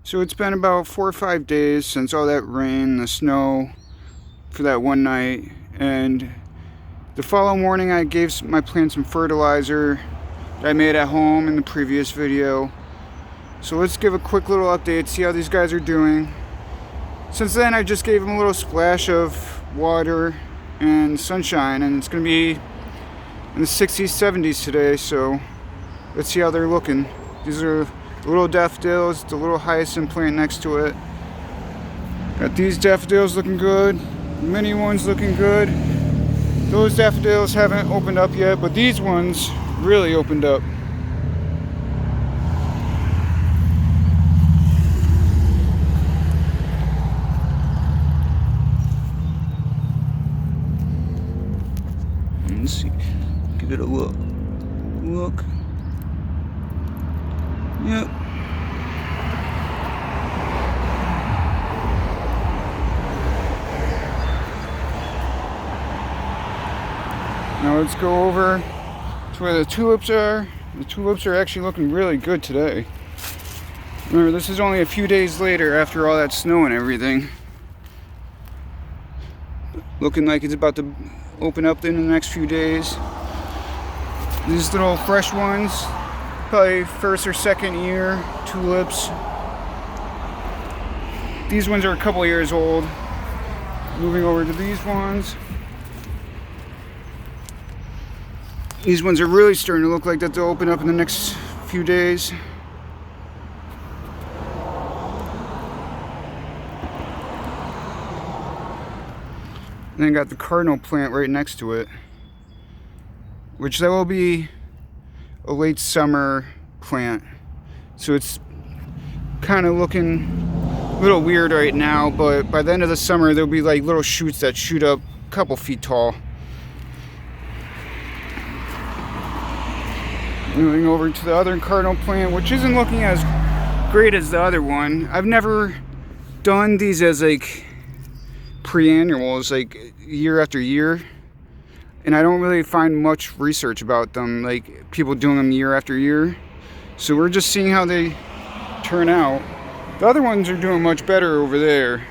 So it's been about 4 or 5 days since all that rain, the snow for that one night, and the following morning I gave my plants some fertilizer that I made at home in the previous video. So let's give a quick little update, see how these guys are doing. Since then I just gave them a little splash of water and sunshine, and it's going to be in the 60s, 70s today, so let's see how they're looking. These are the little daffodils, the little hyacinth plant next to it. Got these daffodils looking good, mini ones looking good. Those daffodils haven't opened up yet, but these ones really opened up. Let's see, give it a look. Look. Yep. Now let's go over to where the tulips are. The tulips are actually looking really good today. Remember, this is only a few days later after all that snow and everything. Looking like it's about to open up in the next few days. These little fresh ones, probably first or second year tulips. These ones are a couple years old. Moving over to these ones. These ones are really starting to look like that they'll open up in the next few days. And then got the cardinal plant right next to it, which that will be a late summer plant. So it's kind of looking a little weird right now, but by the end of the summer there'll be like little shoots that shoot up a couple feet tall. Moving over to the other cardinal plant, which isn't looking as great as the other one. I've never done these as like pre-annuals, like year after year, and I don't really find much research about them, like people doing them year after year. So we're just seeing how they turn out. The other ones are doing much better over there.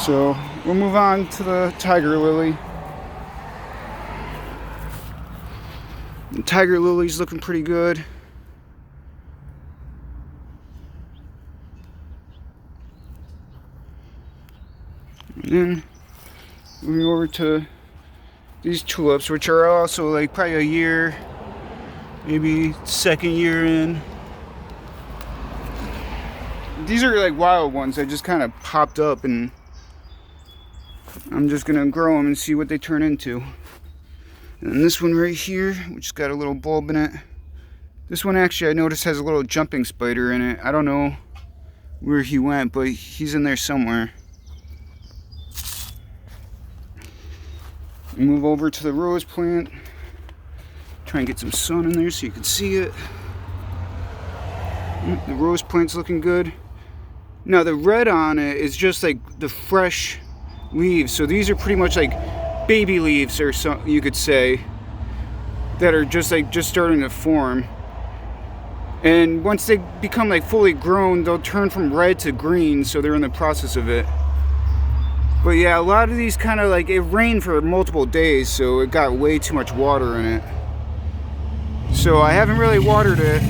So we'll move on to the tiger lily. The tiger lily's looking pretty good. And then moving over to these tulips, which are also like probably a year, maybe second year in. These are like wild ones that just kind of popped up, and I'm just gonna grow them and see what they turn into. And then this one right here, which has got a little bulb in it. This one actually I noticed has a little jumping spider in it. I don't know where he went, but he's in there somewhere. Move over to the rose plant. Try and get some sun in there so you can see it. The rose plant's looking good. Now the red on it is just like the fresh leaves. So these are pretty much like baby leaves, or so you could say, that are just starting to form. And once they become like fully grown, they'll turn from red to green, so they're in the process of it. But yeah, a lot of these kind of like, it rained for multiple days, so it got way too much water in it. So I haven't really watered it.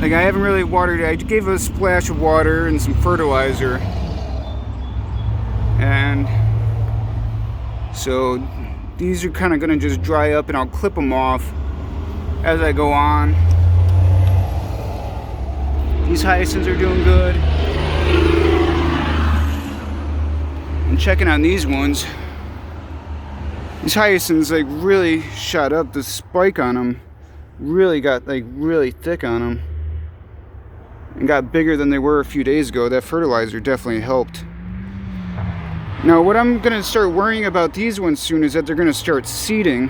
I gave it a splash of water and some fertilizer. And so these are kind of going to just dry up, and I'll clip them off as I go on. These hyacinths are doing good. And checking on these ones. These hyacinths like really shot up. The spike on them really got like really thick on them and got bigger than they were a few days ago. That fertilizer definitely helped. Now what I'm going to start worrying about these ones soon is that they're going to start seeding.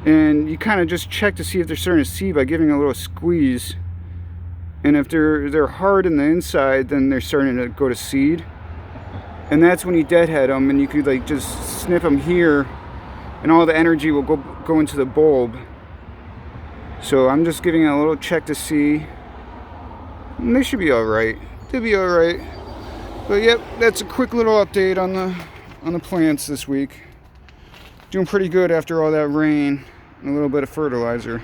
And you kind of just check to see if they're starting to seed by giving a little squeeze. And if they're hard in the inside, then they're starting to go to seed. And that's when you deadhead them, and you could like just snip them here, and all the energy will go into the bulb. So I'm just giving it a little check to see. And they should be alright. They'll be alright. But yep, that's a quick little update on the plants this week. Doing pretty good after all that rain and a little bit of fertilizer.